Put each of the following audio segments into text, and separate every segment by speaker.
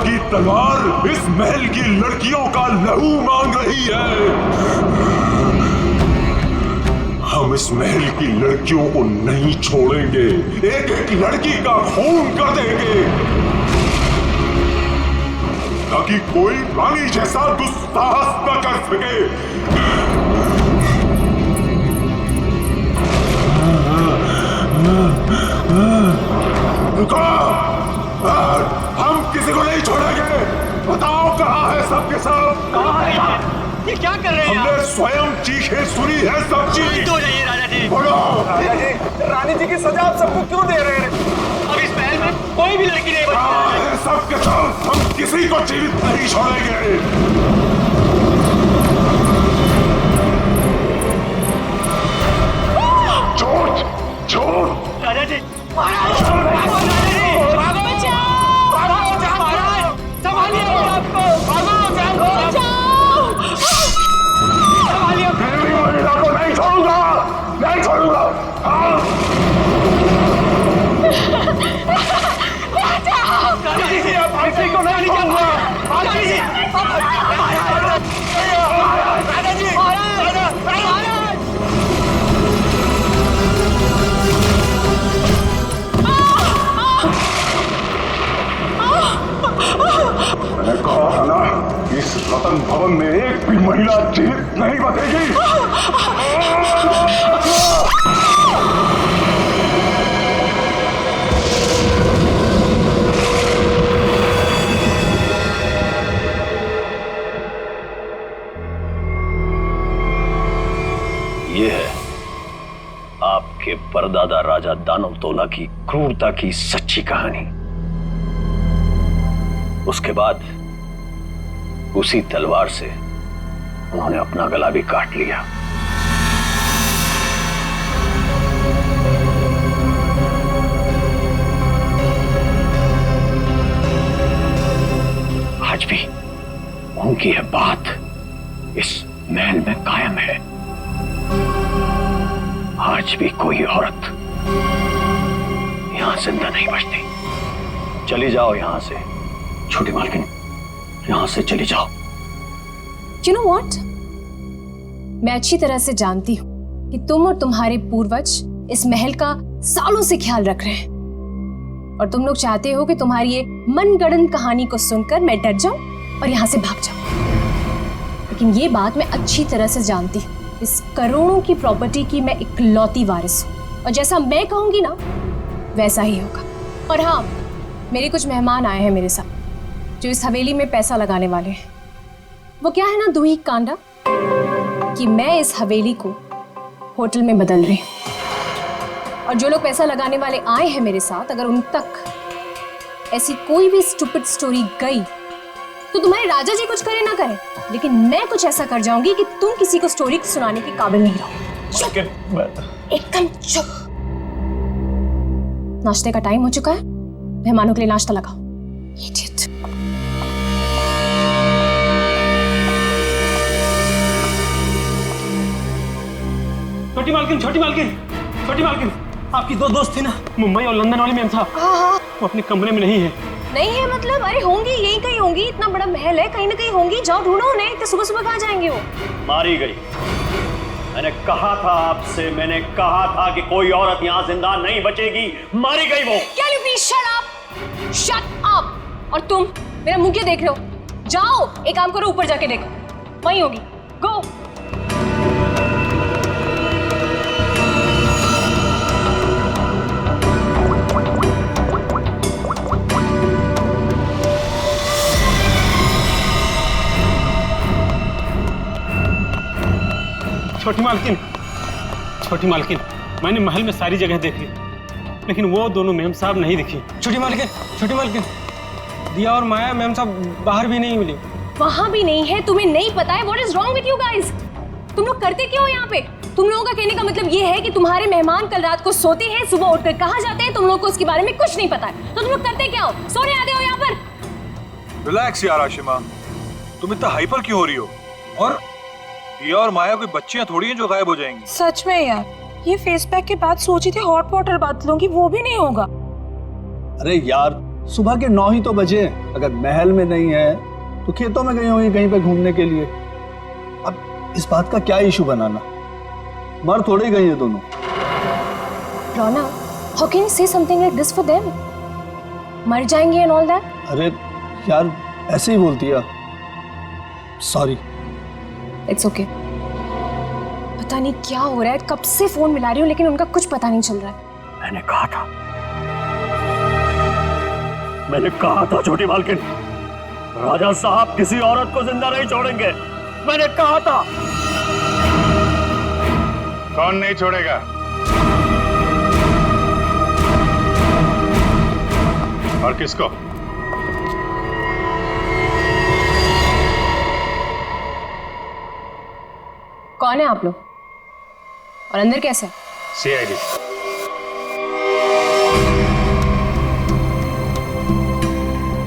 Speaker 1: की तलवार इस महल की लड़कियों का लहू मांग रही है। हम इस महल की लड़कियों को नहीं छोड़ेंगे, एक एक लड़की का खून कर देंगे, ताकि कोई रानी जैसा दुस्साहस न कर सके। रुको, हम किसी को नहीं छोड़ेंगे। बताओ कहाँ है सबके सब?
Speaker 2: कहाँ है ये क्या कर रहे हैं?
Speaker 1: हमने स्वयं चीखें सुनी है सब चीज।
Speaker 2: तो जाइए राजा जी।
Speaker 1: बोलो
Speaker 3: राजा जी, रानी जी की सजा आप सबको क्यों दे रहे हैं?
Speaker 2: अब इस महल में कोई भी लड़की नहीं बची।
Speaker 1: सबके सब हम किसी को जीवित नहीं छोड़ेंगे।
Speaker 2: राजा जी, राजा जी, संभालिए आपको, संभालिए।
Speaker 1: नहीं छोड़ूंगा, नहीं छोड़ूंगा।
Speaker 2: राजा जी, आप किसी को नहीं छोड़ूंगा। राजा जी, राजा जी,
Speaker 1: मैंने कहा है ना, इस रतन भवन में एक भी महिला जीवित नहीं बचेगी।
Speaker 4: ये है आपके परदादा राजा दानव तोला की क्रूरता की सच्ची कहानी। उसके बाद उसी तलवार से उन्होंने अपना गला भी काट लिया। आज भी उनकी यह बात इस महल में कायम है। आज भी कोई औरत यहां जिंदा नहीं बचती। चली जाओ यहां से छोटी मालकिन, यहां से चली जाओ।
Speaker 5: You know what? मैं अच्छी तरह से जानती हूँ कि तुम और तुम्हारे पूर्वज इस महल का सालों से ख्याल रख रहे हैं और तुम लोग चाहते हो कि तुम्हारी ये मनगढ़ंत कहानी को सुनकर मैं डर जाऊं और यहाँ से भाग जाऊं। लेकिन ये बात मैं अच्छी तरह से जानती हूँ, इस करोड़ों की प्रॉपर्टी की मैं इकलौती वारिस हूँ और जैसा मैं कहूँगी ना वैसा ही होगा। और हाँ, मेरे कुछ मेहमान आए हैं मेरे साथ जो इस हवेली में पैसा लगाने वाले हैं। वो क्या है ना दूही कांडा कि मैं इस हवेली को होटल में बदल रही हूँ और जो लोग पैसा लगाने वाले आए हैं मेरे साथ, अगर उन तक ऐसी कोई भी स्टूपिड स्टोरी गई तो तुम्हारे राजा जी कुछ करे ना करें, लेकिन मैं कुछ ऐसा कर जाऊंगी कि तुम किसी को स्टोरी सुनाने के काबिल नहीं रहो। चुप, एकदम चुप। नाश्ते का टाइम हो चुका है, मेहमानों के लिए नाश्ता लगाओ। Idiot.
Speaker 2: छोटी मालकिन, छोटी मालकिन, छोटी मालकिन, आपकी दो दोस्त थी ना मुंबई और लंदन वाले मैम साहब, वो अपने कमरे में नहीं है।
Speaker 5: नहीं है मतलब? अरे होंगी, यही कहीं होंगी, इतना बड़ा महल है, कहीं ना कहीं होंगी, जाओ ढूंढो उन्हें। इतने सुबह सुबह कहाँ जाएंगे वो?
Speaker 4: मारी गई। मैंने कहा था आपसे, मैंने कहा था कि कोई औरत यहाँ जिंदा नहीं बचेगी। मारी गई वो।
Speaker 5: Can you please shut up? Shut up! और तुम मेरा मुंह क्यों देख रहे हो? जाओ, एक काम करो, ऊपर जाके देखो, वहीं होगी। गो।
Speaker 2: छोटी मालकिन, छोटी मालकिन, मैंने महल में सारी जगह देख ली, लेकिन वो दोनों मैम साहब नहीं दिखी।
Speaker 3: छोटी मालकिन, छोटी मालकिन, दिया और माया मैम साहब बाहर भी नहीं मिली।
Speaker 5: वहां भी नहीं है? तुम्हें नहीं पता है? What is wrong with you guys? तुम लोग करते क्या हो यहाँ पे? तुम लोगों का कहने का मतलब ये है कि तुम्हारे मेहमान कल रात को सोते हैं, सुबह उठकर कहाँ जाते हैं, तुम लोगों को उसके बारे में कुछ नहीं पता है। तो तुम लोग करते क्या हो? सोने आते हो यहाँ पर?
Speaker 6: रिलैक्स यार आशिमा, तुम इतना हाइपर क्यों हो रही हो? और दिया और माया कोई बच्चियां थोड़ी हैं जो गायब हो जाएंगी।
Speaker 7: सच में यार, ये फेस पैक के बाद सोची थी हॉट वाटर बात लूंगी, वो भी नहीं होगा।
Speaker 8: अरे यार
Speaker 7: सुबह के 9 ही तो बजे। अगर महल में नहीं है तो खेतों में गई होंगी कहीं पे घूमने के लिए। अब इस बात का क्या इशू बनाना, मर थोड़े ही गई है दोनों।
Speaker 5: रोना, how can you say something like this for them? मर जाएंगे and all that?
Speaker 7: अरे यार ऐसे ही बोलती है। सॉरी।
Speaker 5: It's okay. पता नहीं क्या हो रहा है, कब से फोन मिला रही हूँ लेकिन उनका कुछ पता नहीं चल रहा है।
Speaker 4: मैंने कहा था छोटी मालकिन, राजा साहब किसी औरत को जिंदा नहीं छोड़ेंगे। मैंने कहा था।
Speaker 1: कौन नहीं छोड़ेगा? और किसको?
Speaker 5: कौन है आप लोग और अंदर कैसे?
Speaker 1: सीआईडी।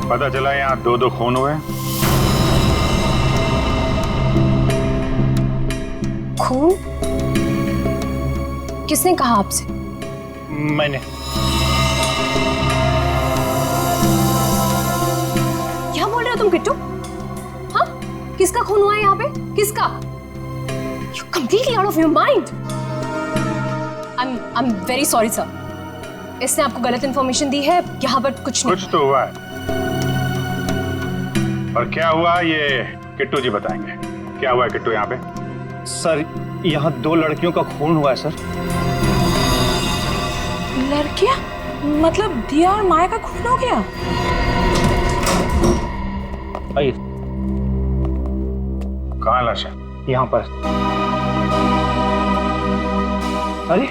Speaker 1: पता चला यहाँ 2 खून हुए।
Speaker 5: खून? किसने कहा आपसे?
Speaker 1: मैंने।
Speaker 5: क्या बोल रहे हो तुम किट्टू? हाँ, किसका खून हुआ है यहाँ पे? किसका? You're completely out of your mind. I'm very sorry sir. इसने आपको गलत इंफॉर्मेशन दी है। यहाँ पर कुछ नहीं।
Speaker 1: कुछ तो हुआ है। और क्या हुआ ये किट्टू जी बताएंगे। क्या हुआ है किट्टू यहाँ पे?
Speaker 7: सर यहाँ 2 लड़कियों का खून हुआ है सर।
Speaker 8: लड़कियां? मतलब दिया और माया का खून हो गया?
Speaker 7: आइए।
Speaker 1: कहाँ लाश है?
Speaker 7: यहाँ पर। अरे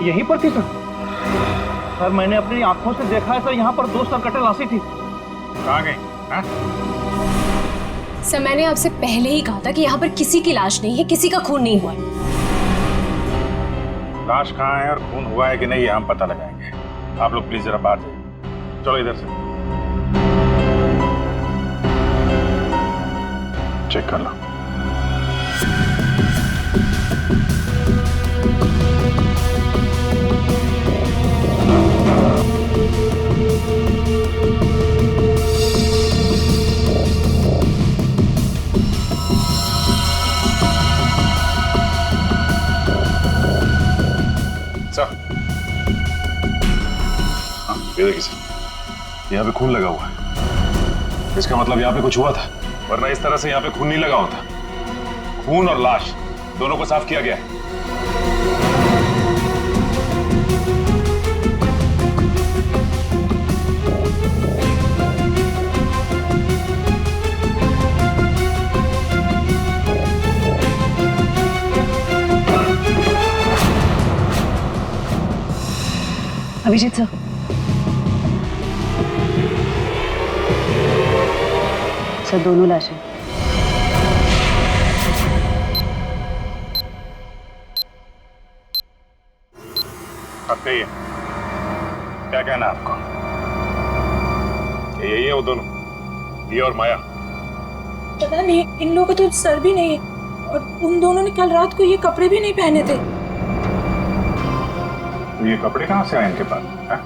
Speaker 7: यहीं पर थी सर मैंने अपनी आंखों से देखा है सर, यहाँ पर 2 सरकटे लाशें थी।
Speaker 1: कहाँ गई? हाँ?
Speaker 5: सर मैंने आपसे पहले ही कहा था कि यहाँ पर किसी की लाश नहीं है, किसी का खून नहीं हुआ है।
Speaker 1: लाश कहाँ है और खून हुआ है कि नहीं ये हम पता लगाएंगे। आप लोग प्लीज जरा बाहर जाइए। चलो इधर से चेक कर लो। ये देखिए सर, यहाँ पे खून लगा हुआ है। इसका मतलब यहाँ पे कुछ हुआ था, वरना इस तरह से यहाँ पे खून नहीं लगा होता। खून और लाश दोनों को साफ किया गया है।
Speaker 8: अभिजीत सर, सर दोनों लाशें।
Speaker 1: अब कहिए क्या कहना है आपको? यही है वो दोनों, दिया और माया?
Speaker 8: पता नहीं, इन लोगों का तो सर भी नहीं है और उन दोनों ने कल रात को ये कपड़े भी नहीं पहने थे।
Speaker 1: ये कपड़े कहाँ से आए इनके पास है?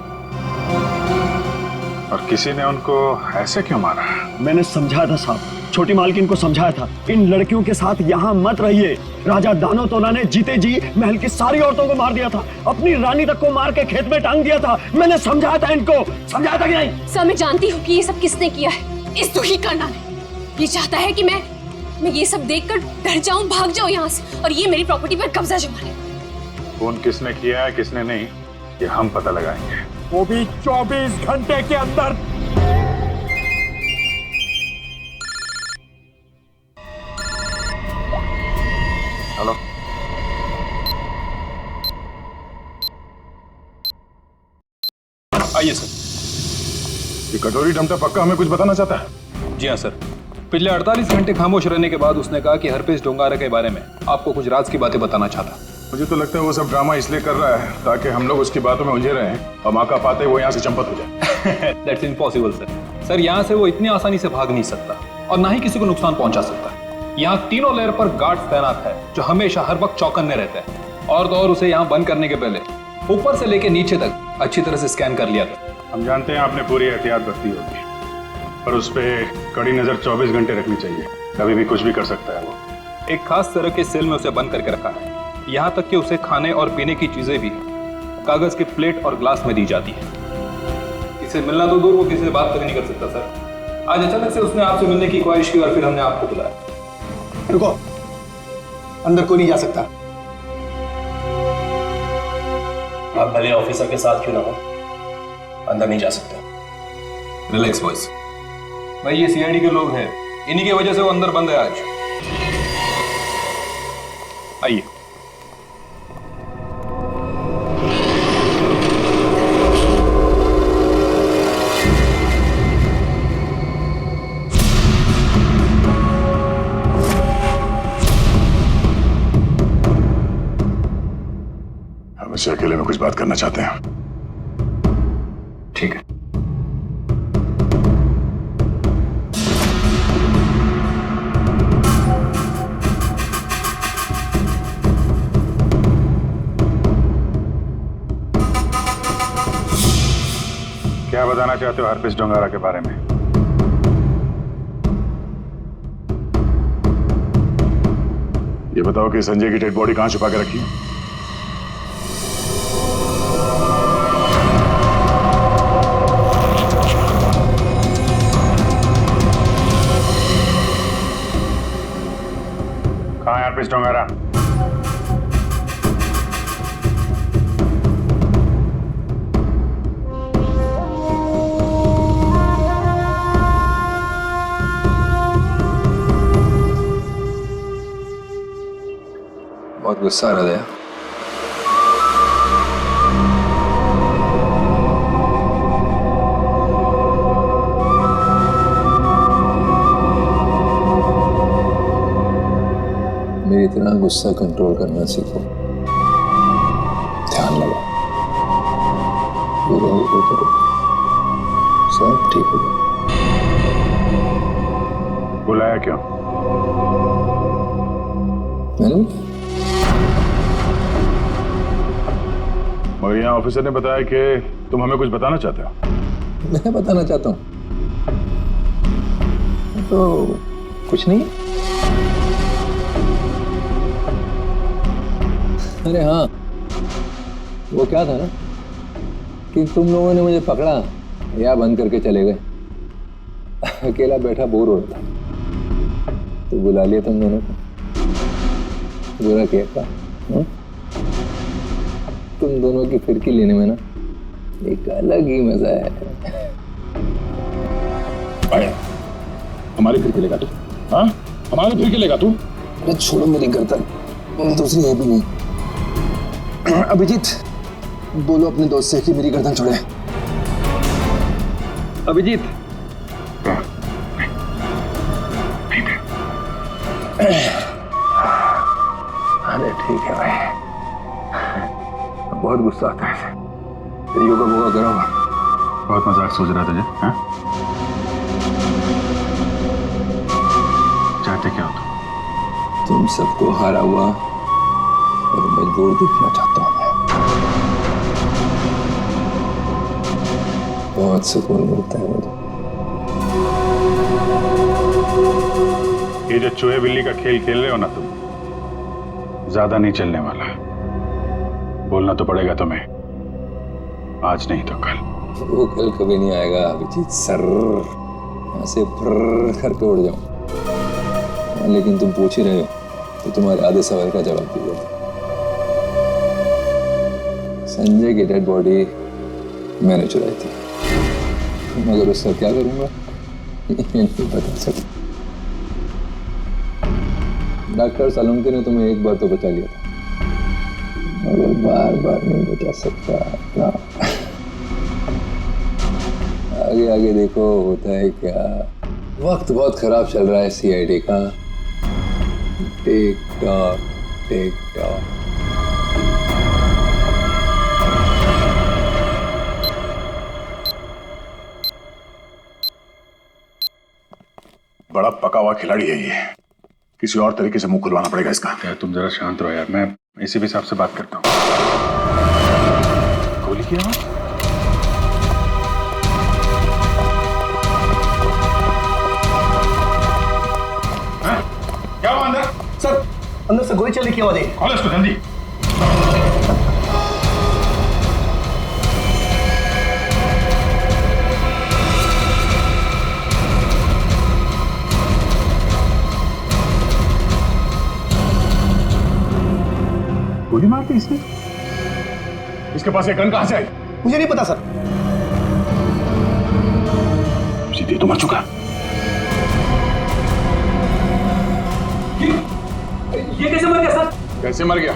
Speaker 1: और किसी ने उनको ऐसे क्यों मारा?
Speaker 4: मैंने समझाया था साहब, छोटी मालकिन को समझाया था, इन लड़कियों के साथ यहाँ मत रहिए। राजा दानवतोला ने जीते जी महल की सारी औरतों को मार दिया था, अपनी रानी तक को मार के खेत में टांग दिया था। मैंने समझाया था इनको, समझाया था कि नहीं?
Speaker 5: सर मैं जानती हूँ कि ये सब किसने किया है। इस दुखी करना ने ये चाहता है कि मैं ये सब देखकर डर जाऊं, भाग जाऊं यहाँ से और ये मेरी प्रॉपर्टी पर कब्जा जमा ले।
Speaker 1: खून किसने किया है किसने नहीं ये हम पता लगाएंगे,
Speaker 2: वो भी 24 घंटे के अंदर।
Speaker 1: हेलो,
Speaker 6: आइए सर।
Speaker 1: ये कटोरी डमटा पक्का हमें कुछ बताना चाहता है?
Speaker 6: जी हाँ सर, पिछले 48 घंटे खामोश रहने के बाद उसने कहा कि हरपेश डोंगारा के बारे में आपको कुछ राज की बातें बताना चाहता।
Speaker 1: मुझे तो लगता है वो सब ड्रामा इसलिए कर रहा है ताकि हम लोग उसकी बातों में उलझे रहें और मौका पाते वो यहाँ से चंपत हो जाए।
Speaker 6: That's impossible sir. सर यहाँ से वो इतनी आसानी से भाग नहीं सकता और ना ही किसी को नुकसान पहुंचा सकता। यहाँ तीनों लेयर पर गार्ड्स तैनात है जो हमेशा हर वक्त चौकन्ने रहते हैं। और तो और उसे यहाँ बंद करने के पहले ऊपर से लेके नीचे तक अच्छी तरह से स्कैन कर लिया था।
Speaker 9: हम जानते हैं आपने पूरी एहतियात बरती होगी, पर उस पर कड़ी नजर 24 घंटे रखनी चाहिए। कभी भी कुछ भी कर सकता है वो।
Speaker 6: एक खास तरह के सेल में उसे बंद करके रखा है। यहाँ तक कि उसे खाने और पीने की चीजें भी कागज के प्लेट और ग्लास में दी जाती है। इसे मिलना तो दूर, वो किसी से बात तक नहीं कर सकता सर। आज अचानक से उसने आपसे मिलने की ख्वाहिश की और फिर हमने आपको बुलाया।
Speaker 7: रुको, अंदर कोई नहीं जा सकता।
Speaker 2: आप भले ऑफिसर के साथ क्यों ना हो, अंदर नहीं जा सकते।
Speaker 6: रिलैक्स बॉयज, भाई ये सीआईडी के लोग हैं, इन्हीं की वजह से वो अंदर बंद है आज। आइए।
Speaker 1: हम इससे अकेले में कुछ बात करना चाहते हैं।
Speaker 6: ठीक है।
Speaker 9: क्या बताना चाहते हो हरप्रीत डोंगारा के बारे में?
Speaker 1: ये बताओ कि संजय की डेड बॉडी कहां छुपा के रखी?
Speaker 9: कहाँ है हरप्रीत डोंगारा?
Speaker 6: बहुत गुस्सा आ रहा है। मेरी तरह गुस्सा कंट्रोल करना सीखो, ध्यान लगाओ, पूरा ऊपर करो, सब ठीक होगा।
Speaker 9: बुलाया क्यों?
Speaker 6: मैंने
Speaker 1: मगर यहाँ ऑफिसर ने बताया कि तुम हमें कुछ बताना चाहते हो।
Speaker 6: मैं बताना चाहता हूँ तो कुछ नहीं। अरे हाँ, वो क्या था ना कि तुम लोगों ने मुझे पकड़ा या बंद करके चले गए। अकेला बैठा बोर हो रहा था तो बुला लिया तुम दोनों को। बुरा किया था? तुम दोनों की फिरकी लेने में ना एक अलग ही मजा है।
Speaker 1: आया, हमारी फिरकी लेगा तू? हाँ, हमारी फिरकी लेगा तू?
Speaker 6: अरे छोड़ो मेरी गर्दन, दूसरी है भी नहीं।
Speaker 7: अभिजीत, बोलो अपने दोस्त से कि मेरी गर्दन छोड़े।
Speaker 3: अभिजीत,
Speaker 6: अरे ठीक है भाई, बहुत गुस्सा आता है। योगा वोगा करो।
Speaker 9: बहुत मजाक सोच रहा तुझे? हाँ? चाहते क्या हो
Speaker 6: तुम सबको हारा हुआ और मजबूर दिखना चाहता हूं मैं। बहुत सुकून मिलता है मुझे।
Speaker 9: ये जो चूहे बिल्ली का खेल खेल रहे हो ना तुम, ज्यादा नहीं चलने वाला। बोलना तो पड़ेगा तुम्हें, आज नहीं तो कल।
Speaker 6: वो कल कभी नहीं आएगा अभिजीत सर, यहाँ से फर्र करके उड़ जाऊं। लेकिन तुम पूछ ही रहे हो तो तुम्हारे आधे सवाल का जवाब दीजिए। संजय की डेड बॉडी मैंने चुराई थी, मगर उसका क्या करूंगा ये नहीं बता सकता। डॉक्टर सालुंके ने तुम्हें एक बार तो बचा लिया था, मगर बार बार नहीं बचा सकता ना। आगे आगे देखो होता है क्या। वक्त बहुत खराब चल रहा है सीआईडी का। Tick tock tick tock.
Speaker 1: बड़ा पका हुआ खिलाड़ी है ये, किसी और तरीके से मुंह खुलवाना पड़ेगा इसका।
Speaker 9: यार तुम जरा शांत रहो यार, मैं इसी भी हिसाब से बात करता हूँ। गोली की आवाज?
Speaker 7: अंदर से गोली चलने की आवाज आई।
Speaker 9: खोलो इसको जल्दी। गोली मार दी इसने? इसके पास ये गन कहां से आई?
Speaker 7: मुझे नहीं पता सर।
Speaker 9: सीधी तो मर चुका।
Speaker 2: ये कैसे मर गया सर?
Speaker 9: कैसे मर गया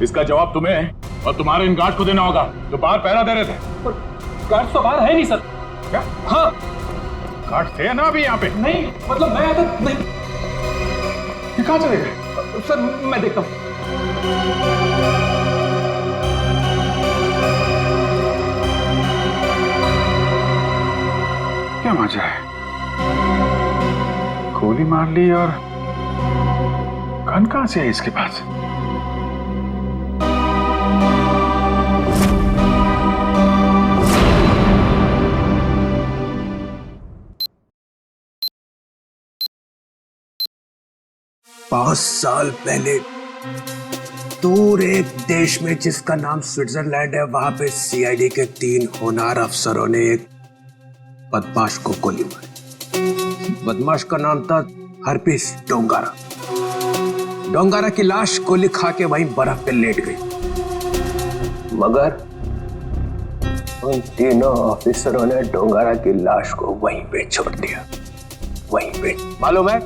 Speaker 9: इसका जवाब तुम्हें और तुम्हारे इन गार्ड को देना होगा जो बाहर पहरा दे रहे थे।
Speaker 2: गार्ड तो बाहर है नहीं सर।
Speaker 9: क्या?
Speaker 2: हाँ
Speaker 9: गार्ड थे ना अभी यहाँ पे?
Speaker 2: नहीं, मतलब मैं तो नहीं।
Speaker 9: ये कहां चले गए?
Speaker 2: सर मैं देखता हूँ।
Speaker 9: क्या मजा है? गोली मार ली और गन कहां से है इसके पास?
Speaker 10: पांच साल पहले दूर एक देश में जिसका नाम स्विट्जरलैंड है, वहां पे सीआईडी के 3 होनहार अफसरों ने एक बदमाश को गोली मारी। बदमाश का नाम था हरपीस डोंगारा। डोंगारा की लाश गोली खा के वहीं बर्फ पे लेट गई, मगर उन तीनों ऑफिसरों ने डोंगारा की लाश को वहीं पे छोड़ दिया। वहीं पे मालूम है,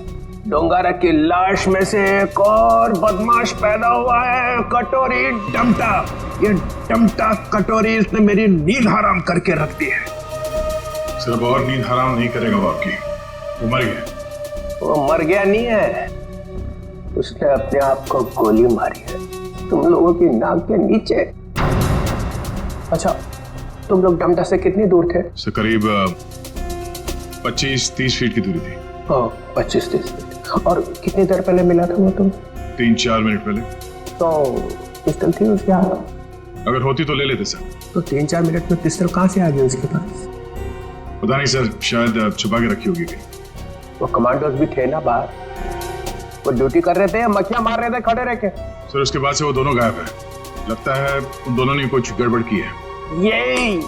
Speaker 10: डोंगारा की लाश में से एक और बदमाश पैदा हुआ है, कटोरी डमटा। ये डमटा कटोरी इसने मेरी नींद हराम करके रख दी है।
Speaker 9: सिर्फ और नींद हराम नहीं करेगा वो आपकी। वो मर गया।
Speaker 10: वो मर गया नहीं है, उसने अपने आप को गोली मारी है तुम लोगों की नाक के नीचे। अच्छा, तुम लोग डमटा से कितनी दूर थे?
Speaker 9: से करीब 25-30 फीट की दूरी थी।
Speaker 10: 25-30 फीट। और कितनी देर पहले मिला था वो तुम?
Speaker 9: 3-4 मिनट पहले।
Speaker 10: तो पिस्टल थी उसके हाथ?
Speaker 9: अगर होती तो ले लेते सर।
Speaker 10: तो 3-4 मिनट में पिस्टल कहां से आ गई उसके पास?
Speaker 9: पता नहीं सर, शायद छुपा के रखी होगी कहीं।
Speaker 10: वो कमांडोज भी थे ना बाहर, वो ड्यूटी कर रहे थे या मक्खियां मार रहे थे खड़े रह के?
Speaker 9: सर उसके बाद से वो दोनों गायब है। लगता है उन दोनों ने कुछ गड़बड़ की है।
Speaker 10: यही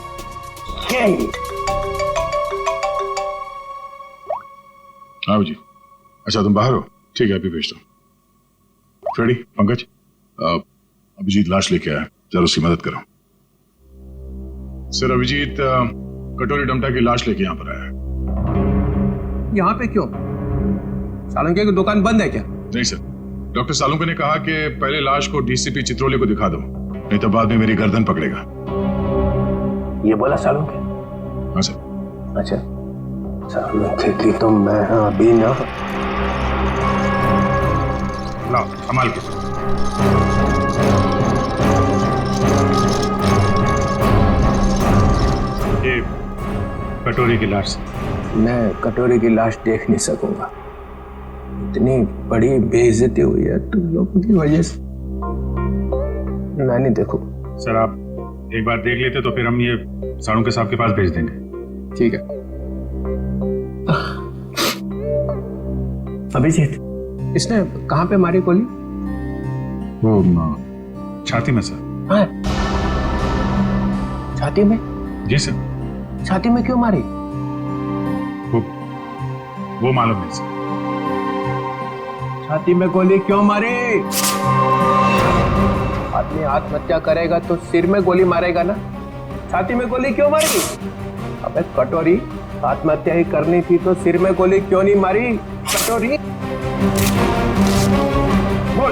Speaker 9: हाँ जी। अच्छा तुम बाहर हो? ठीक है, अभी भेजता हूँ। फ्रेडी, पंकज, अभिजीत लाश लेके आया, जरा उसकी मदद करो। सर अभिजीत कटोरी डमटा की लाश लेके यहाँ पर आया है।
Speaker 10: यहाँ पे क्यों? सालंके की दुकान बंद है क्या?
Speaker 9: नहीं सर, डॉक्टर सालुंके ने कहा कि पहले लाश को डीसीपी चित्रोले को दिखा दो, नहीं तो बाद में मेरी गर्दन पकड़ेगा।
Speaker 10: ये बोला सालुंके?
Speaker 9: हाँ सर।
Speaker 10: अच्छा, सालुंके की तो मैं अभी ना।
Speaker 9: लाओ संभाल के। ये कटोरी की लाश।
Speaker 10: मैं कटोरी की लाश देख नहीं सकूंगा, इतनी बड़ी बेइज्जती हुई है तुम लोगों की वजह से। मैं नहीं देखूं।
Speaker 9: सर आप एक बार देख लेते तो फिर हम ये सालुंके साहब के पास भेज देंगे।
Speaker 10: ठीक है। अभिजीत, इसने कहां पे मारी गोली?
Speaker 9: वो छाती में सर।
Speaker 10: हाँ? छाती में?
Speaker 9: जी सर।
Speaker 10: छाती में क्यों मारी?
Speaker 9: वो मालूम नहीं सर।
Speaker 10: छाती में गोली क्यों मारी? आदमी आत्महत्या करेगा तो सिर में गोली मारेगा ना, छाती में गोली क्यों मारी? अबे कटोरी, आत्महत्या ही करनी थी तो सिर में गोली क्यों नहीं मारी? कटोरी बोल।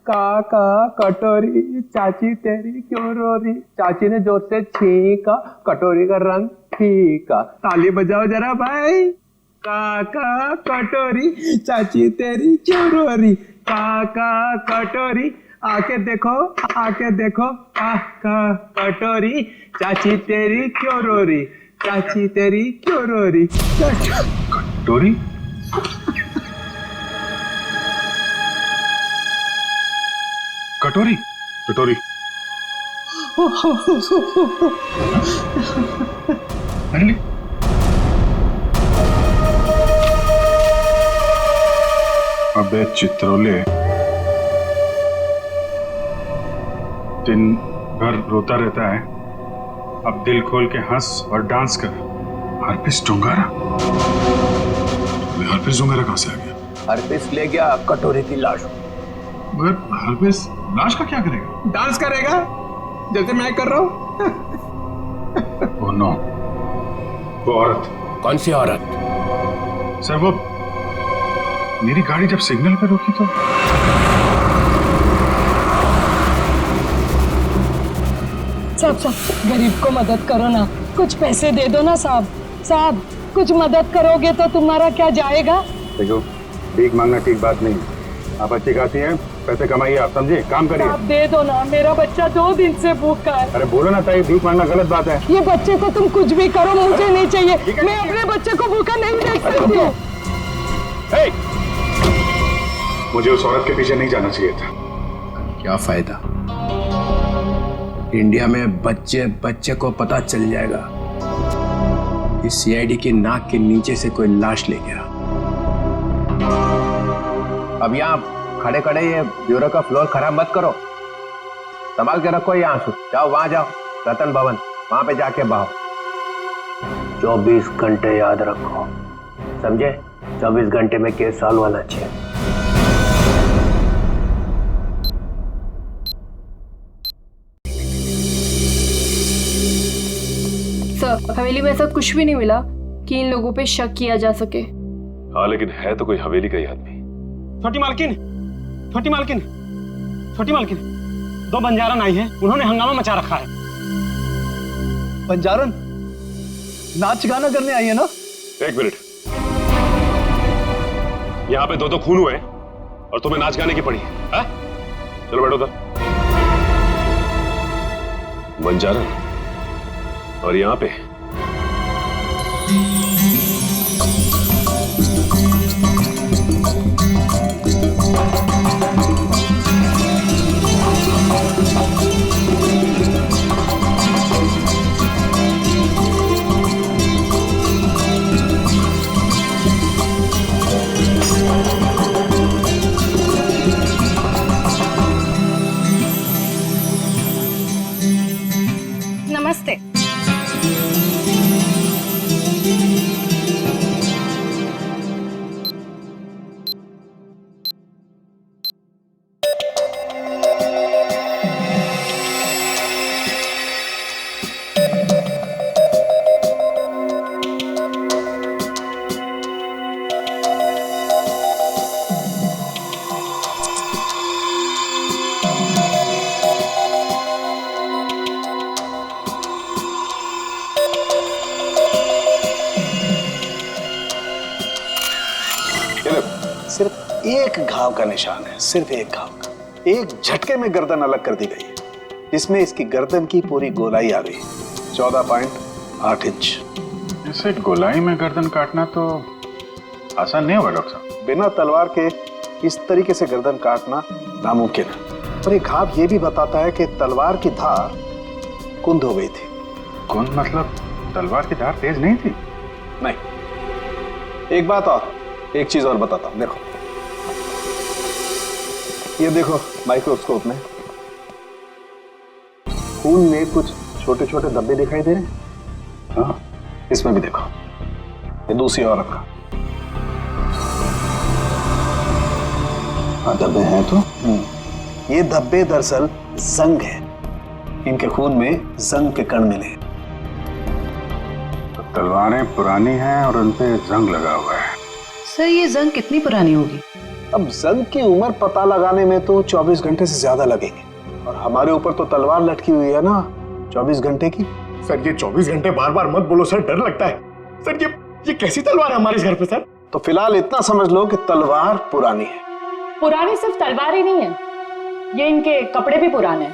Speaker 10: काका कटोरी, चाची तेरी क्यों रो रही? चाची ने जोर से छींका, कटोरी का रंग फीका। ताली बजाओ जरा भाई। काका कटोरी, चाची तेरी क्यों रो रही? काका कटोरी, आके देखो, आके देखो। काका कटोरी, चाची तेरी क्यों रो रही? चाची तेरी क्यों रो रही?
Speaker 9: कटोरी? कटोरी? कटोरी मेहली, अबे चित्रोले, दिन भर रोता रहता है, अब दिल खोल के हंस और डांस कर। हरपिस डोंगारा? हरपिस डोंगारा कहां से आ गया?
Speaker 10: हरपिस ले गया कटोरे की लाश।
Speaker 9: मगर हरपिस लाश का क्या करेगा?
Speaker 6: डांस करेगा जैसे मैं कर रहा हूँ।
Speaker 9: ओह नो, वो औरत।
Speaker 10: कौन सी औरत?
Speaker 9: सर वो मेरी गाड़ी जब सिग्नल पे रुकी तो
Speaker 11: साहब गरीब को मदद करो ना, कुछ पैसे दे दो ना साहब। साहब कुछ मदद करोगे तो तुम्हारा क्या जाएगा?
Speaker 9: देखो, भीख मांगना ठीक बात नहीं। आप अच्छी खाती हैं, पैसे कमाइए, आप समझिए, काम करिए।
Speaker 11: आप दे दो ना, मेरा बच्चा 2 दिन से भूखा है।
Speaker 9: अरे बोलो ना ताई, भीख मांगना गलत बात है।
Speaker 11: ये बच्चे को तुम कुछ भी करो, मुझे नहीं चाहिए। मैं अपने बच्चे को भूखा नहीं देख सकती हूँ।
Speaker 9: मुझे उस औरत के पीछे नहीं जाना चाहिए था।
Speaker 10: क्या फायदा? इंडिया में बच्चे बच्चे को पता चल जाएगा कि सीआईडी की नाक के नीचे से कोई लाश ले गया। अब यहाँ खड़े खड़े ये ब्यूरो का फ्लोर खराब मत करो, संभाल के रखो ये आंसू। जाओ वहां जाओ, रतन भवन, वहां पे जाके बहाओ। 24 घंटे याद रखो, समझे? 24 घंटे में केस सॉल्व होना चाहिए।
Speaker 12: सर, हवेली में ऐसा कुछ भी नहीं मिला कि इन लोगों पे शक किया जा सके।
Speaker 1: हाँ, लेकिन है तो कोई हवेली का ही आदमी।
Speaker 2: छोटी मालकिन, छोटी मालकिन, छोटी मालकिन, 2 बंजारन आई हैं, उन्होंने हंगामा मचा रखा है।
Speaker 7: बंजारन नाच गाना करने आई है ना?
Speaker 1: 1 मिनट, यहाँ पे 2 खून हुए और तुम्हें नाच गाने की पड़ी है? चलो बैठो उधर। बंजारन और यहाँ पे
Speaker 11: नमस्ते।
Speaker 7: सिर्फ एक घाव का निशान है, सिर्फ एक घाव का। एक झटके में गर्दन अलग कर दी गई है, जिसमें इसकी गर्दन की पूरी गोलाई आ गई, 14.8 इंच।
Speaker 9: इसे गोलाई में गर्दन काटना तो आसान नहीं होगा डॉक्टर साहब।
Speaker 7: बिना तलवार के इस तरीके से गर्दन काटना नामुमकिन है। और ये घाव ये भी बताता है कि तलवार की धार कुंद हो गई थी।
Speaker 9: कुंद मतलब तलवार की धार तेज नहीं थी?
Speaker 7: नहीं। एक बात और, एक चीज और बताता हूं, देखो ये देखो माइक्रोस्कोप में खून में कुछ छोटे छोटे धब्बे दिखाई दे रहे हैं। हाँ, इसमें भी देखो, ये दूसरी औरत का। हाँ, धब्बे हैं तो। ये धब्बे दरअसल जंग है, इनके खून में जंग के कण मिले।
Speaker 9: तो तलवारें पुरानी हैं और उन पे जंग लगा हुआ है।
Speaker 11: सर ये जंग कितनी पुरानी होगी?
Speaker 7: अब जंग की उम्र पता लगाने में तो 24 घंटे से ज्यादा लगेंगे, और हमारे ऊपर तो तलवार लटकी हुई है ना 24 घंटे की।
Speaker 4: सर ये 24 घंटे बार बार मत बोलो सर, डर लगता है। सर ये कैसी तलवार है हमारे घर पे सर?
Speaker 7: तो फिलहाल इतना समझ लो कि तलवार पुरानी है।
Speaker 12: पुरानी सिर्फ तलवार ही नहीं है, ये इनके कपड़े भी पुराने हैं।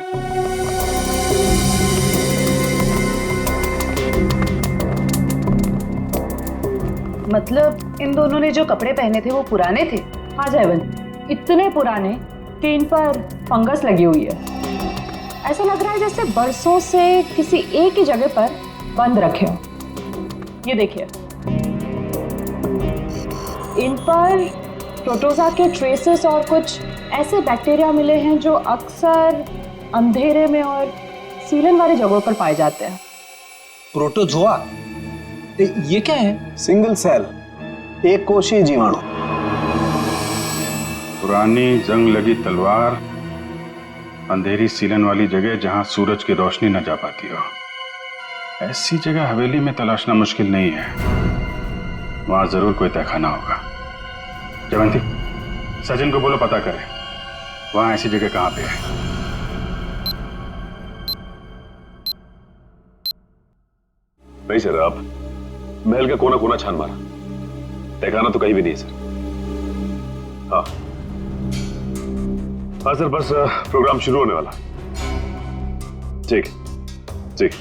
Speaker 11: मतलब इन दोनों ने जो कपड़े पहने थे वो पुराने थे?
Speaker 12: हाँ जयवंत, इतने पुराने कि इन पर फंगस लगी हुई है।
Speaker 11: ऐसा लग रहा है जैसे बरसों से किसी एक ही जगह पर बंद रखे हो। ये देखिए, इन पर प्रोटोजा के ट्रेसेस और कुछ ऐसे बैक्टीरिया मिले हैं जो अक्सर अंधेरे में और सीलन वाली जगहों पर पाए जाते हैं।
Speaker 6: प्रोटोजोआ? ये क्या है?
Speaker 7: सिंगल सेल, एक कोशीय जीवाणु।
Speaker 9: पुरानी जंग लगी तलवार, अंधेरी सीलन वाली जगह जहां सूरज की रोशनी न जा पाती हो। ऐसी जगह हवेली में तलाशना मुश्किल नहीं है। वहां जरूर कोई तहखाना होगा। जयवंती, सचिन को बोलो पता करे वहां ऐसी जगह कहां पे है।
Speaker 1: नहीं सर, आप महल का कोना कोना छान मारा, तहखाना तो कहीं भी नहीं है सर। हाँ हाँ सर, बस प्रोग्राम शुरू होने वाला। ठीक ठीक।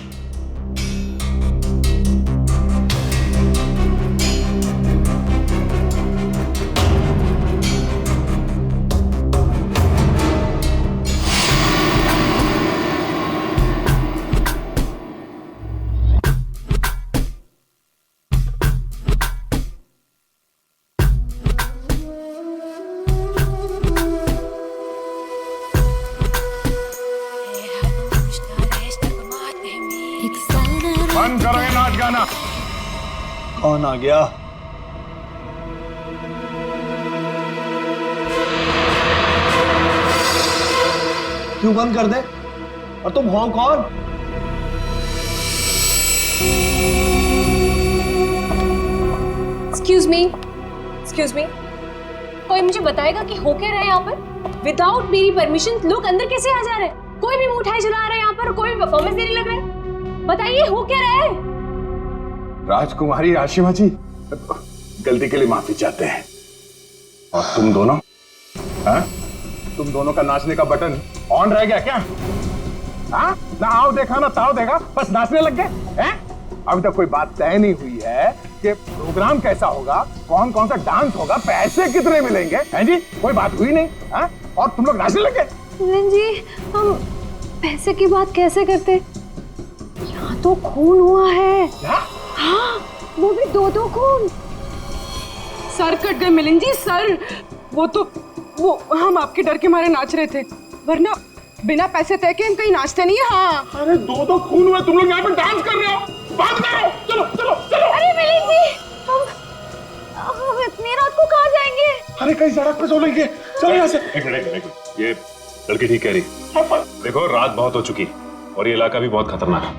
Speaker 9: बंद करो ये नाच गाना।
Speaker 7: कौन आ गया? क्यों बंद कर दे? और तुम हो कौन?
Speaker 5: एक्सक्यूज मी, कोई मुझे बताएगा कि हो क्या रहा है यहाँ पर? विदाउट मेरी परमिशन लोग अंदर कैसे आ जा रहे हैं? कोई भी मिठाई चला रहा है यहाँ पर, कोई भी परफॉर्मेंस देने लग रहा है। बताइए हो क्या रहा है?
Speaker 9: राजकुमारी आशिमा जी, गलती के लिए माफी चाहते हैं। और तुम दोनों, हाँ? तुम दोनों का नाचने का बटन ऑन रह गया क्या? हाँ? ना आओ देखा ना ताओ देखा, बस नाचने लग गए हैं? अभी तक कोई बात तय नहीं हुई है कि प्रोग्राम कैसा होगा, कौन कौन सा डांस होगा, पैसे कितने मिलेंगे, हैं जी? कोई बात हुई नहीं, हाँ? और तुम लोग नाचने लग गए।
Speaker 5: मिलन जी, हम पैसे की बात कैसे करते? यहाँ तो खून हुआ है।
Speaker 9: क्या?
Speaker 5: हाँ, वो भी दो खून।
Speaker 11: सर कट गए मिलन जी, सर। वो हम आपके डर के मारे नाच रहे थे, वरना बिना पैसे तय के हम कहीं नाचते नहीं है। हाँ।
Speaker 9: अरे दो खून हुए, तुम लोग यहाँ पे डांस कर रहे हो, बात करो, चलो चलो चलो।
Speaker 5: अरे मिलन जी, हम इतनी रात को कहाँ जाएंगे?
Speaker 9: अरे कहीं सड़क पे सो लेंगे, चलो यहाँ से।
Speaker 1: एक मिनट, ये लड़की ठीक कह रही। देखो रात बहुत हो चुकी और ये इलाका भी बहुत खतरनाक है।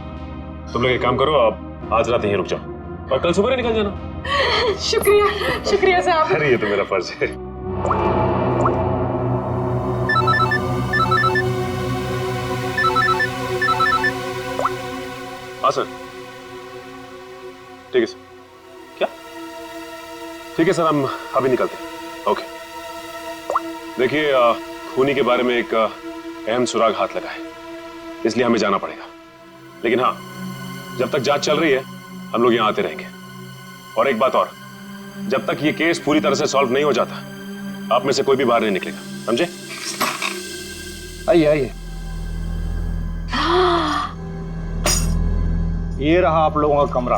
Speaker 1: तुम लोग एक काम करो, आप आज रात यहीं रुक जाओ और कल सुबह निकल जाना।
Speaker 11: शुक्रिया साहब।
Speaker 1: अरे ये तो मेरा फर्ज है। हाँ सर, ठीक है सर। क्या? ठीक है सर, हम अभी निकलते हैं। ओके। देखिए, खूनी के बारे में एक अहम सुराग हाथ लगा है, इसलिए हमें जाना पड़ेगा। लेकिन हाँ, जब तक जांच चल रही है हम लोग यहाँ आते रहेंगे। और एक बात और, जब तक ये केस पूरी तरह से सॉल्व नहीं हो जाता, आप में से कोई भी बाहर नहीं निकलेगा, समझे?
Speaker 7: आइए आइए। ये रहा आप लोगों का कमरा।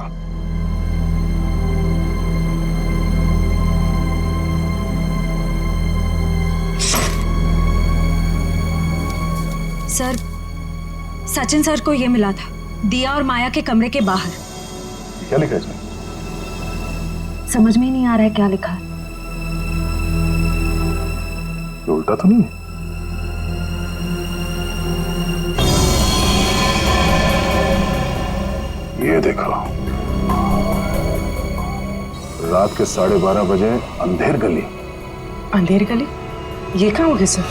Speaker 13: सर, सचिन सर को ये मिला था, दिया और माया के कमरे के बाहर।
Speaker 9: क्या लिखा है इसमें?
Speaker 13: समझ में ही नहीं आ रहा है क्या लिखा है।
Speaker 9: ये उल्टा तो नहीं है? ये देखो, रात के 12:30 बजे अंधेर गली।
Speaker 11: अंधेर गली? ये कहाँ होगी सर?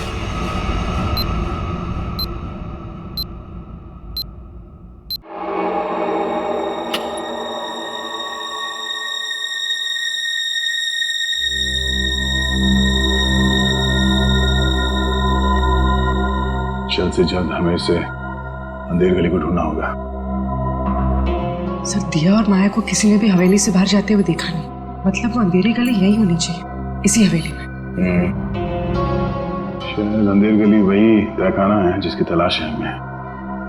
Speaker 9: जल्द से जल्द हमें इसे अंधेर गली को ढूंढना होगा।
Speaker 11: सर, दिया और माया को किसी ने भी हवेली से बाहर जाते हुए देखा नहीं, मतलब वो अंधेरी गली यही होनी चाहिए, इसी हवेली में।
Speaker 9: शायद अंधेर गली वही तहखाना है जिसकी तलाश है हमें।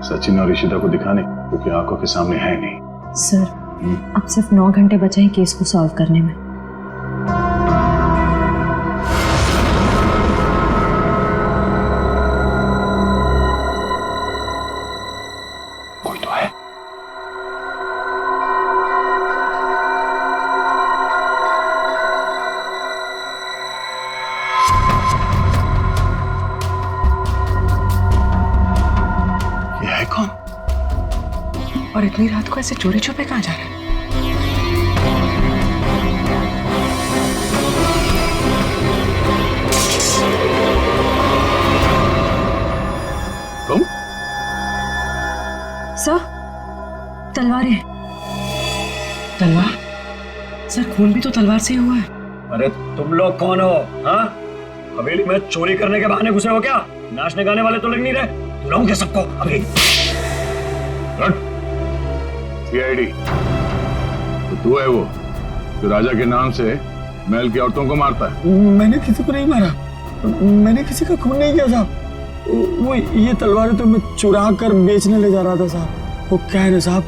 Speaker 9: सचिन और ईशिता को दिखाने, क्योंकि आंखों के सामने है नहीं।
Speaker 13: सर, अब सिर्फ 9 घंटे बचे हैं केस को सॉल्व करने में।
Speaker 9: कोई तो है। ये है कौन?
Speaker 11: और इतनी रात को ऐसे चोरी छुपे कहाँ जा रहे हैं?
Speaker 9: तुम?
Speaker 13: सर, तलवारें।
Speaker 11: तलवार? सर, खून भी तो तलवार से ही हुआ है।
Speaker 4: अरे तुम लोग कौन हो? हाँ, हवेली में चोरी करने के बहाने घुसे हो क्या? नाचने गाने वाले तो लग नहीं रहे। बुलाऊंगे सबको अभी।
Speaker 9: सीआईडी, तो तू है वो जो राजा के नाम से महल की औरतों को मारता है?
Speaker 3: मैंने किसी को नहीं मारा, मैंने किसी का खून नहीं किया साहब। वो ये तलवारें तो मैं चुरा कर बेचने ले जा रहा था साहब। वो क्या है ना साहब,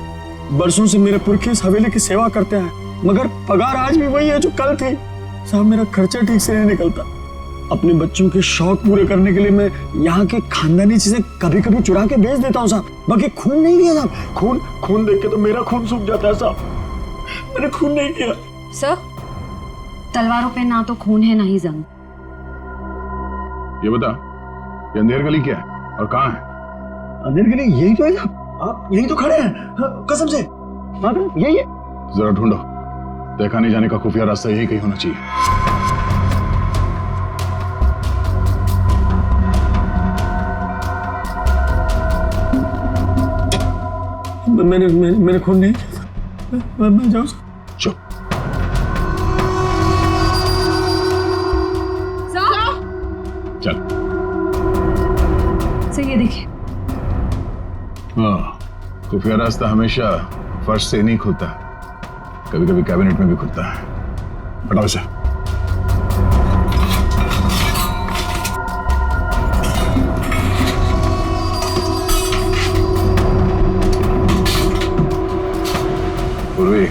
Speaker 3: बरसों से मेरे पुरखे इस हवेली की सेवा करते हैं, मगर पगार आज भी वही है जो कल थी साहब। मेरा खर्चा ठीक से नहीं निकलता। अपने बच्चों के शौक पूरे करने के लिए मैं यहाँ के खानदानी चीजें कभी कभी चुरा के बेच देता हूँ साहब। बाकी खून नहीं किया साहब। खून देख के तो मेरा खून सूख जाता है साहब। मैंने खून नहीं किया।
Speaker 13: सर, तलवारों पे ना तो खून है ना ही जंग।
Speaker 9: ये बता, ये अंधेर गली क्या है और कहाँ है?
Speaker 4: अंधेर गली यही तो है साहब। आप यही तो खड़े हैं। हाँ, कसम से यही है।
Speaker 9: जरा ढूंढो, देखा नहीं जाने का खुफिया रास्ता यही कहीं होना चाहिए।
Speaker 3: मैंने खून नहीं किया। मैं जाऊँ?
Speaker 9: चुप। चल।
Speaker 13: सर, ये देखिए।
Speaker 9: हाँ, खुफिया रास्ता हमेशा फर्श से नहीं खुलता, कभी कभी कैबिनेट में भी खुलता है। हटाओ इसे। पूर्वी,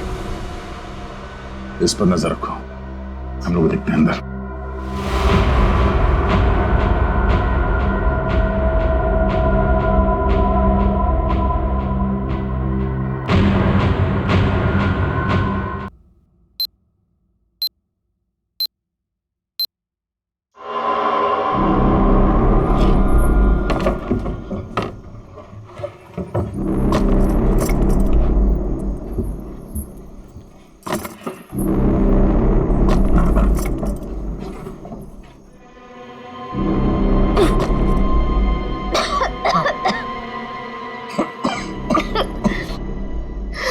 Speaker 9: इस पर नजर रखो, हम लोग देखते हैं अंदर।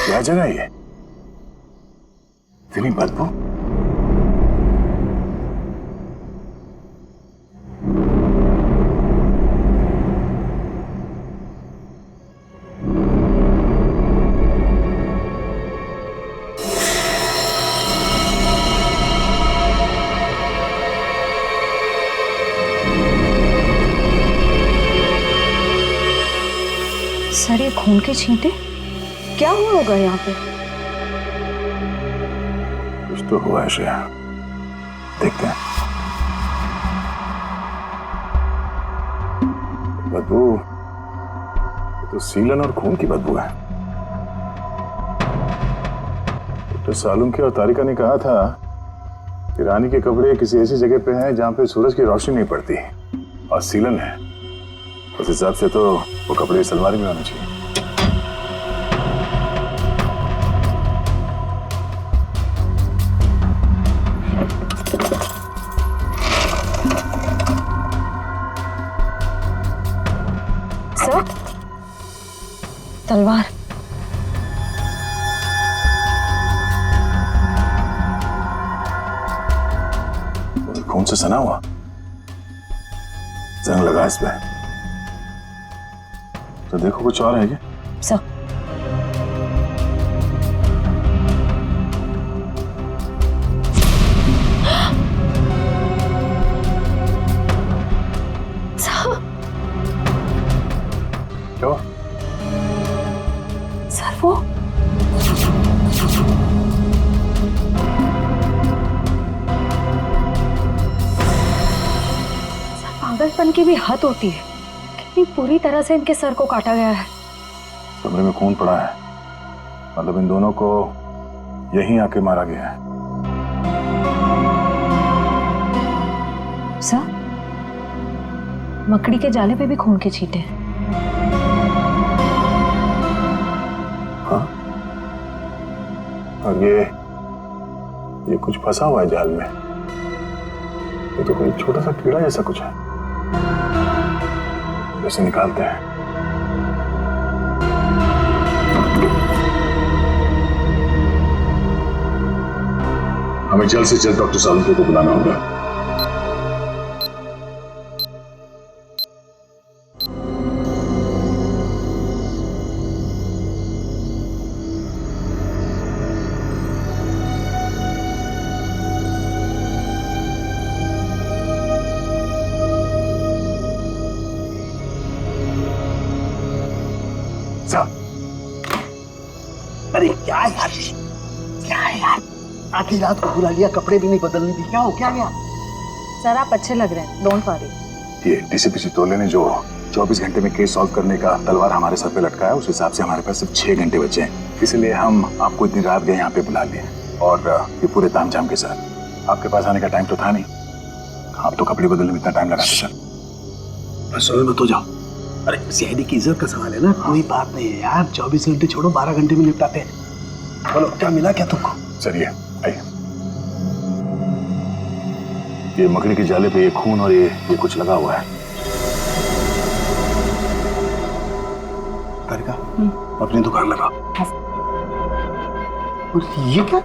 Speaker 9: क्या जगह है ये? इतनी बदबू?
Speaker 13: सर, ये खून के छींटे क्या हुआ होगा यहाँ पे?
Speaker 9: कुछ तो हुआ है श्रेया, देखते हैं। बदबू, ये तो सीलन और खून की बदबू है। डॉक्टर सालुंखे और तारिका ने कहा था कि रानी के कपड़े किसी ऐसी जगह पे हैं जहां पे सूरज की रोशनी नहीं पड़ती, और सीलन है। उस हिसाब से तो वो कपड़े इस अलमारी में होने चाहिए।
Speaker 13: सर, तलवार।
Speaker 9: खून से सना हुआ, जंग लगा इस पे। तो देखो कुछ और है क्या?
Speaker 13: सर,
Speaker 9: क्यों?
Speaker 11: UFO? पागलपन की भी हद होती है। कितनी पूरी तरह से इनके सर को काटा गया है।
Speaker 1: कमरे में खून पड़ा है, मतलब इन दोनों को यहीं आके मारा गया है।
Speaker 13: सर, मकड़ी के जाले पे भी खून के छींटे हैं।
Speaker 1: हाँ? और ये कुछ फंसा हुआ है जाल में। ये तो कोई छोटा सा कीड़ा जैसा कुछ है। इसे निकालते हैं। हमें जल्द से जल्द डॉक्टर सालुंके को बुलाना होगा।
Speaker 10: अरे क्या यार, क्या है यार, आधी रात को बुला लिया, कपड़े भी नहीं बदलने दी, क्या हो क्या गया?
Speaker 11: सर आप अच्छे लग रहे हैं, डोंट वरी।
Speaker 1: ये डीसीपी चितौले ने जो 24 घंटे में केस सॉल्व करने का तलवार हमारे सर पे लटकाया है, उस हिसाब से हमारे पास सिर्फ 6 घंटे बचे हैं। इसलिए हम आपको इतनी रात गए यहाँ पे बुला लिए, और ये पूरे तामझाम के साथ। आपके पास आने का टाइम तो था नहीं, आप तो कपड़े बदलने में इतना टाइम लगाते सर।
Speaker 10: बस मत हो जाओ। अरे सीआईडी की इज्जत का सवाल है ना, कोई बात नहीं है यार, 24 घंटे छोड़ो, 12 घंटे में निपटाते हैं। बोलो क्या मिला क्या तुमको?
Speaker 1: सर ये आइए, ये मकड़ी के जाले पे ये खून और ये कुछ लगा हुआ है।
Speaker 10: तारिका, अपनी दुकान लगा। और ये क्या?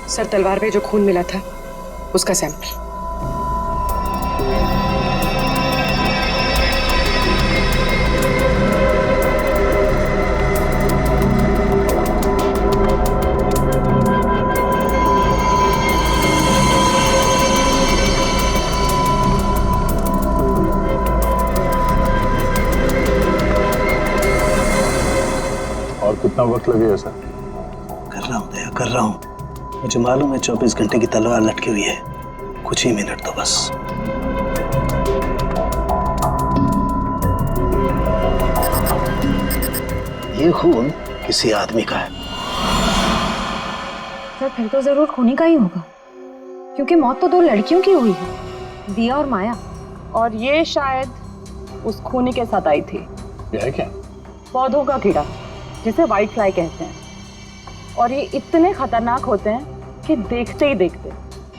Speaker 11: सर तलवार पे जो खून मिला था उसका सैंपल।
Speaker 1: कितना वक्त लगेगा सर?
Speaker 10: कर रहा हूँ दया, कर रहा हूँ। मुझे मालूम है 24 घंटे की तलवार लटकी हुई है, कुछ ही मिनट तो बस। ये खून किसी आदमी का है।
Speaker 13: सर फिर तो जरूर खूनी का ही होगा, क्योंकि मौत तो 2 लड़कियों की हुई है, दिया और माया।
Speaker 11: और ये शायद उस खूनी के साथ आई थी।
Speaker 1: ये है क्या?
Speaker 11: पौधों का कीड़ा जिसे व्हाइट फ्लाई कहते हैं, और ये इतने खतरनाक होते हैं कि देखते ही देखते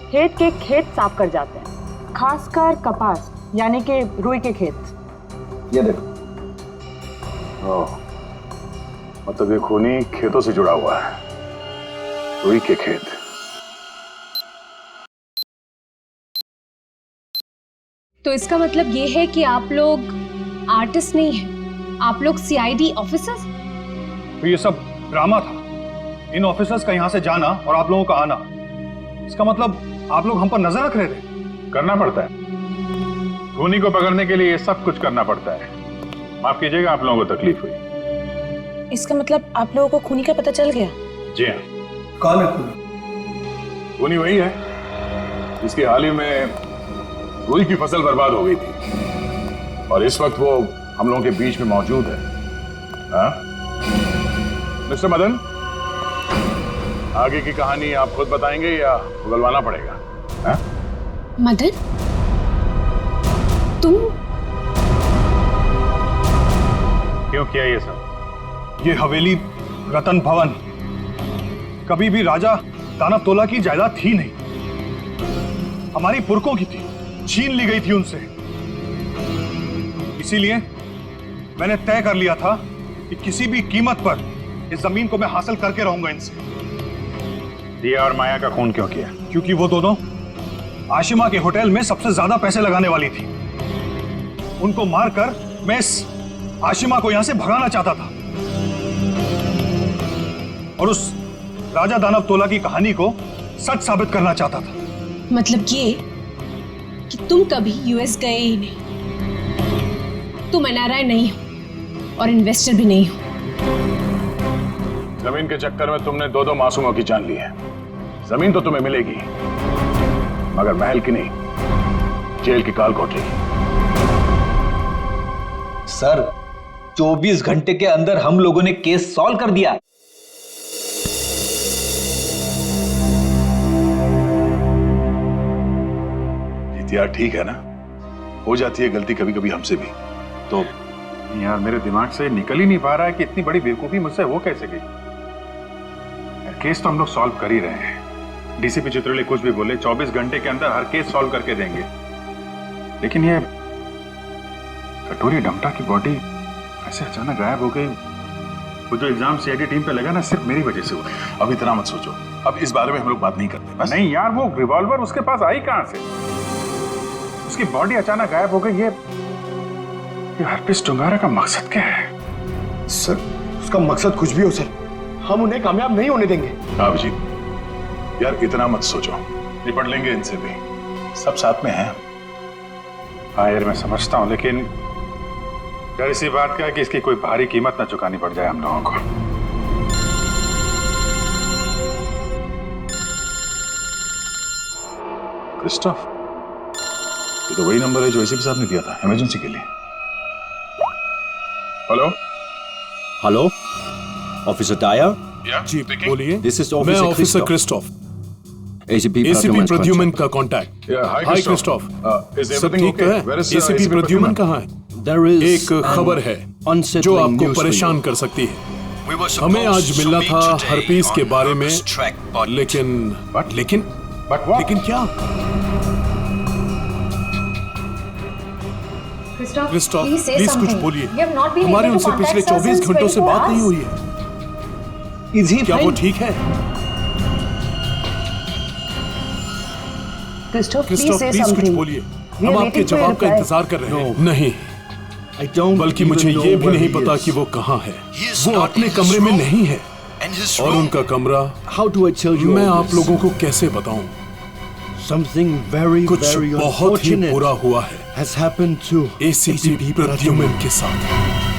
Speaker 11: खेत के खेत साफ कर जाते हैं, खासकर कपास यानी कि रुई के खेत।
Speaker 1: ये देखो, मतलब ये खूनी खेतों से जुड़ा हुआ है, रुई के खेत।
Speaker 5: तो इसका मतलब ये है कि आप लोग आर्टिस्ट नहीं हैं, आप लोग सीआईडी ऑफिसर्स।
Speaker 6: तो ये सब ड्रामा था, इन ऑफिसर्स का यहाँ से जाना और आप लोगों का आना। इसका मतलब आप लोग हम पर नजर रख रहे थे।
Speaker 9: करना पड़ता है, खूनी को पकड़ने के लिए ये सब कुछ करना पड़ता है। माफ कीजिएगा, आप लोगों को तकलीफ हुई।
Speaker 8: इसका मतलब आप लोगों को खूनी का पता चल गया?
Speaker 9: जी हाँ।
Speaker 10: कौन है खूनी?
Speaker 9: खूनी वही है जिसकी हाल ही में रुई की फसल बर्बाद हो गई थी, और इस वक्त वो हम लोगों के बीच में मौजूद है। हाँ? मिस्टर मदन, आगे की कहानी आप खुद बताएंगे या उगलवाना पड़ेगा? हाँ?
Speaker 5: मदन, तुम
Speaker 9: क्यों किया ये सब?
Speaker 6: ये हवेली रतन भवन कभी भी राजा दानव तोला की जायदाद थी नहीं, हमारी पुरखों की थी, छीन ली गई थी उनसे। इसीलिए मैंने तय कर लिया था कि किसी भी कीमत पर इस जमीन को मैं हासिल करके रहूंगा इनसे।
Speaker 9: दिया और माया का खून क्यों किया?
Speaker 6: क्योंकि वो दोनों आशिमा के होटल में सबसे ज्यादा पैसे लगाने वाली थी। उनको मारकर मैं इस आशिमा को यहां से भगाना चाहता था और उस राजा दानव तोला की कहानी को सच साबित करना चाहता था।
Speaker 5: मतलब ये कि तुम कभी यूएस गए ही नहीं, तुम एनआरआई नहीं हो और इन्वेस्टर भी नहीं हो।
Speaker 9: जमीन के चक्कर में तुमने दो दो मासूमों की जान ली है। जमीन तो तुम्हें मिलेगी, मगर महल की नहीं, जेल की काल कोठरी।
Speaker 14: सर 24 घंटे के अंदर हम लोगों ने केस सॉल्व कर दिया।
Speaker 9: यार ठीक है ना, हो जाती है गलती कभी कभी हमसे भी। तो
Speaker 6: यार मेरे दिमाग से निकल ही नहीं पा रहा है कि इतनी बड़ी बेवकूफी मुझसे हो कैसे गई। यार केस तो हम लोग सॉल्व कर ही रहे हैं। डीसीपी चित्रले कुछ भी बोले, 24 घंटे के अंदर हर केस सॉल्व करके देंगे। लेकिन ये कटोरी डमटा की बॉडी ऐसे अचानक गायब हो गई। वो जो एग्जाम सीआईडी टीम पे लगा ना, सिर्फ मेरी वजह से हुआ।
Speaker 9: अब इतना मत सोचो, अब इस बारे में हम लोग बात नहीं करते बस।
Speaker 6: नहीं यार, वो रिवॉल्वर उसके पास आई कहां से? उसकी बॉडी अचानक गायब हो गई। ये हरप्रीत टुंगारा का मकसद क्या है?
Speaker 3: सर उसका मकसद कुछ भी हो सर, हम उन्हें कामयाब नहीं होने देंगे।
Speaker 9: अभिजीत यार इतना मत सोचो, निपट लेंगे इनसे भी, सब साथ में हैं।
Speaker 6: हाँ यार मैं समझता हूँ, लेकिन डर इसी बात का है कि इसकी कोई भारी कीमत ना चुकानी पड़ जाए हम लोगों को।
Speaker 9: क्रिस्टोफ, ये तो वही नंबर है जो एसीपी साहब ने दिया था इमरजेंसी के लिए। हेलो
Speaker 4: हेलो, ऑफिसर टायर?
Speaker 9: जी
Speaker 15: बोलिए।
Speaker 4: दिस इज
Speaker 15: मैं ऑफिसर क्रिस्टोफ, एसीपी प्रद्युमन का कांटेक्ट। हाय क्रिस्टोफ, सब ठीक तो है? एसीपी प्रद्युमन कहाँ है? एक खबर है जो आपको परेशान कर सकती है। हमें आज मिलना था हरपीस के बारे में, लेकिन क्या? क्रिस्टोफ प्लीज कुछ बोलिए। हमारे उनसे पिछले 24 घंटों से बात नहीं हुई है। क्या वो ठीक है? क्रिस्टोफ प्लीज कुछ बोलिए, हम आपके जवाब का इंतजार कर रहे हैं। नहीं, बल्कि मुझे ये भी नहीं पता कि वो कहाँ है। वो अपने कमरे में नहीं है, और उनका कमरा मैं आप लोगों को कैसे बताऊं? कुछ बहुत ही बुरा हुआ है एसीपी प्रद्युमन के साथ।